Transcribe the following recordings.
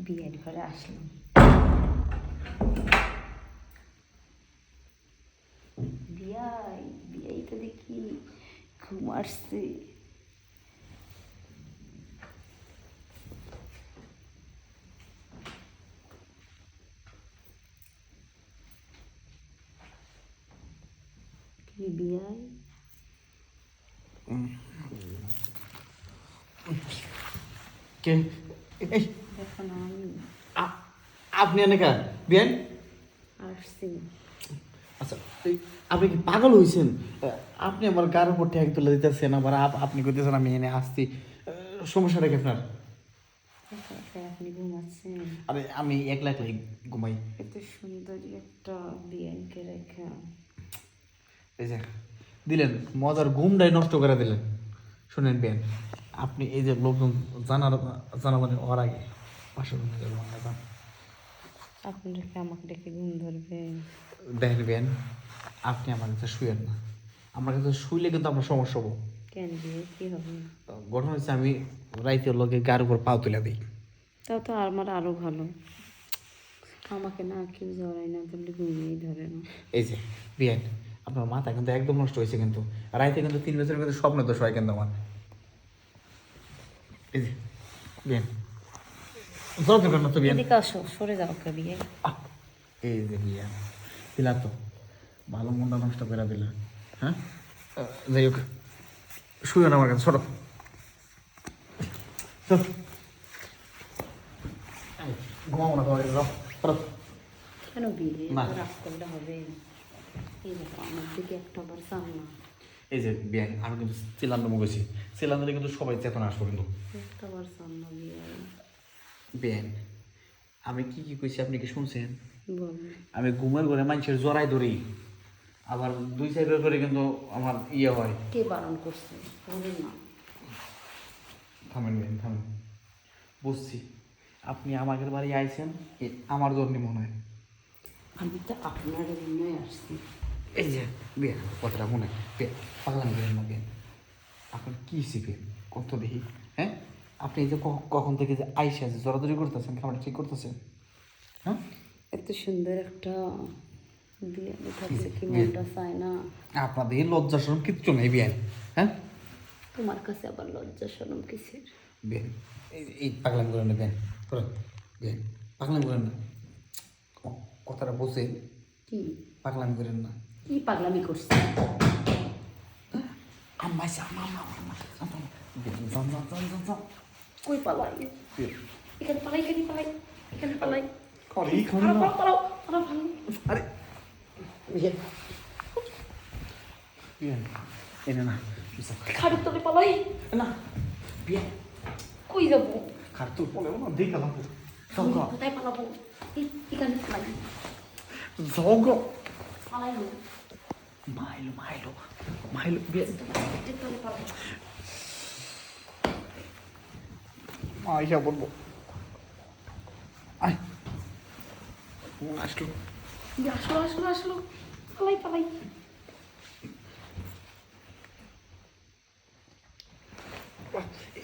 বিয়ের ঘরে আসলাম। বিয়াই তো দেখি ঘুম আসছে। কি বিয়াই কে এই এখন আমি আপনি এনেকা বিয়ান আসছি। আচ্ছা আপনি কি পাগল হয়েছেন? আপনি আমার গার উপর ট্যাগ তুলে দিতেছেন, আবার আপনি কইতেছেন আমি এনে আসছি। সমস্যাটা কি আপনার? আপনি ঘুমাচ্ছেন? আরে আমি একলা একলাই ঘুমাই। এত সুন্দরী একটা বিয়ানকে রেখা এই যে দিলেন মজার ঘুমটাই নষ্ট করে দিলেন। শুনেন বিয়ান, আপনি এই যে লোকজন জানা মানে ওর আগে 500 টাকা যাবো না। আপনি রেখে আমাকে রেখে ঘুম ধরবে? দেখেন বিয়ান, আপনি আমার কাছে শুয়েন না। আমার কাছে শুইলে কিন্তু আমার সমস্যা হবো। কেন বিয়ে কি হবে? ঘটনা হচ্ছে আমি রাইতের লোকে গার উপর পাও তুলে দিই। তাও তো আমার আরো ভালো। আমাকে না কেউ জড়াই না ধরলে ঘুমিয়েই ধরে না। এই যে বিয়ান, আপনার মাথা কিন্তু একদম নষ্ট হয়েছে কিন্তু। রাইতে কিন্তু 3 বছরের কিন্তু স্বপ্ন দোষ হয় কিন্তু আমার। এই যে বিয়ান, জল দরকার না তো বিয়ান। এদিকে আসো, সরে যাও কে বিয়ে। এই যে বিয়ান দিলা তো, ভালো মনটা নষ্ট করে দিলা। হ্যাঁ যাই হোক, শুয়ে না আমার কাছে, ছোট ঘুমাবো না তোমার কাছে, যাও সরো। কেন বিয়ে না। রাগ করলে হবে? এই দেখো আমার দিকে একটা বার চান না। এই যে বিয়ান, আমি কিন্তু চিলান্ডমো গেছি, চিলান্ডলে কিন্তু সবাই চেতনা আসবো কিন্তু। একটা বার চান না বিয়ে। বিয়ান আমি কি কি কইছি আপনি কি শুনছেন? বল। আমি ঘুমের ঘরে মানুষের জড়াই ধরি, আবার 2 সাইডের করে কিন্তু আমার ইয়ে হয়। কে বারণ করছে? বলেন না। থামেন বিয়ান থামেন, বুঝছি আপনি আমাদের বাড়ি আইছেন আমার জন্য মনে হয়। আমি তো আপনার জন্যই আসছি। এই যে বিয়ান কথাটা মনে হয়, বিয়ান পাগলামি করেন না বিয়ান। আপনার কী শিখবেন কত দেখি? হ্যাঁ আপনি এই যে কখন থেকে যে আইসা যে জড়াজড়ি করতেছেন, খাবার ঠিক করতেছেন? হ্যাঁ এত সুন্দর একটা বিয়ে থাকলে কি মনটা চায় না? আপনাদের এই লজ্জা শরম কিচ্ছু নেই বিয়ান। হ্যাঁ তোমার কাছে আবার লজ্জা শরম কিসের? বিয়ান এই পাগলামি করেন না বিয়ান, করেন বিয়ান, পাগলামি করেন না। কথাটা বসেন, কি পাগলামি করেন না। কি পাগলামি করছে? আম্মাইছে আম্মা আম্মা আম্মা বিয়ান যান যান যান যান যান। কই পালাই? বিয়ান এখানে পালাই, এখানে পালাই, এখানে পালাই। আরে এইখানে না। পালাও, পালাও, পালাও, পালাও। আরে বিয়ান বিয়ান এনে না খাটের তলে পালাই। না বিয়ান, কই যাবো? খার তোর পলে না দেখালাম কোথায় পালাবো? এখানে পালাই, জগ পালাই না। মাইলো মাইলো মাইলো বিয়ান খাটের তলে পালাই। আইসা বলবো আয় আসলো। আসলো, আসলো, আসলো। পালাই, পালাই।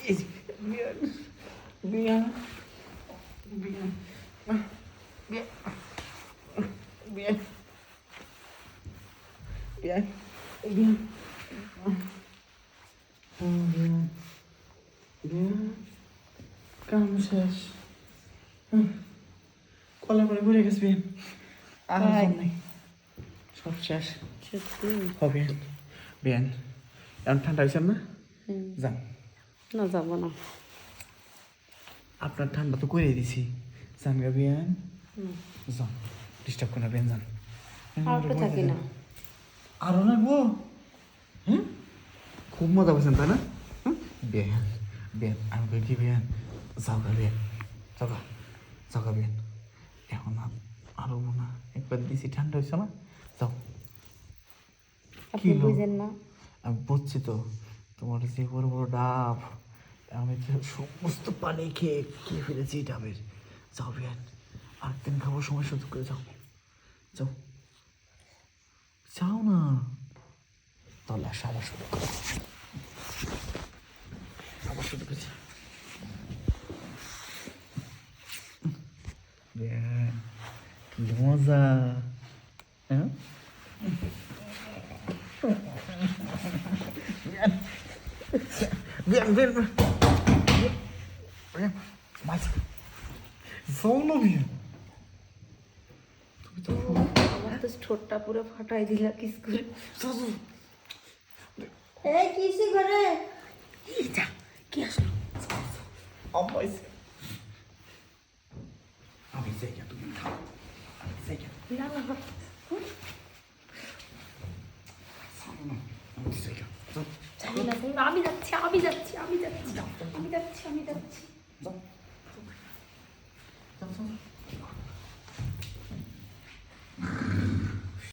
এই যে বিয়ান বিয়ান বিয়ান বিয়ান বিয়ান বিয়ান বিয়ান বিয়ান বিয়ান কাম শেষ। কলা করে ঘুরে গেছে বিয়ান, আর নেই, সব শেষ। সত্যি? হবে বিয়ান, এখন ঠান্ডা হয়েছে না? যান। না, যাবো না। আপনার ঠান্ডা তো করে দিছি, যান গা বিয়ান, যান, ডিস্টার্ব করে না বিয়ান, যান। আর তো থাকি না। আরো লাগবো? হ্যাঁ খুব মজা পাচ্ছেন তাই না? বিয়ান বিয়ান আমি কই কি বিয়ান, যাও গা বিয়ান, যাও গা, যাও গা বিয়ান। এখন আরো না একবার দিছি, ঠান্ডা হয়েছে না? যাও। আপনি হলো? বুঝেন না? আমি বুঝছি তো, তোমার যে বড় বড় ডাব, আমি তো সমস্ত পানি খেয়ে ফেলেছি এই ডাবের। যাও বিয়ান, আরেকদিন খাবো, সময় সুযোগ করে যাও, যাও, যাও না। তাহলে আসা আবার শুরু করো, আবার শুরু করছি। বেয়ান কি মজা, হ্যাঁ বেয়ান বেয়ান বেয়ান মাছ সৌলো বেয়ান তুমি তো আমার তো ঠোঁটটা পুরো ফাটাই দিলা কিস করে। সাজু এই কিসি করে এটা কি আসলো আম্মা এসে আমি জায়গা তুমি থাম আমি জায়গা না না আমি জায়গা জানি না, আমি যাচ্ছি আমি যাচ্ছি আমি যাচ্ছি আমি যাচ্ছি আমি যাচ্ছি।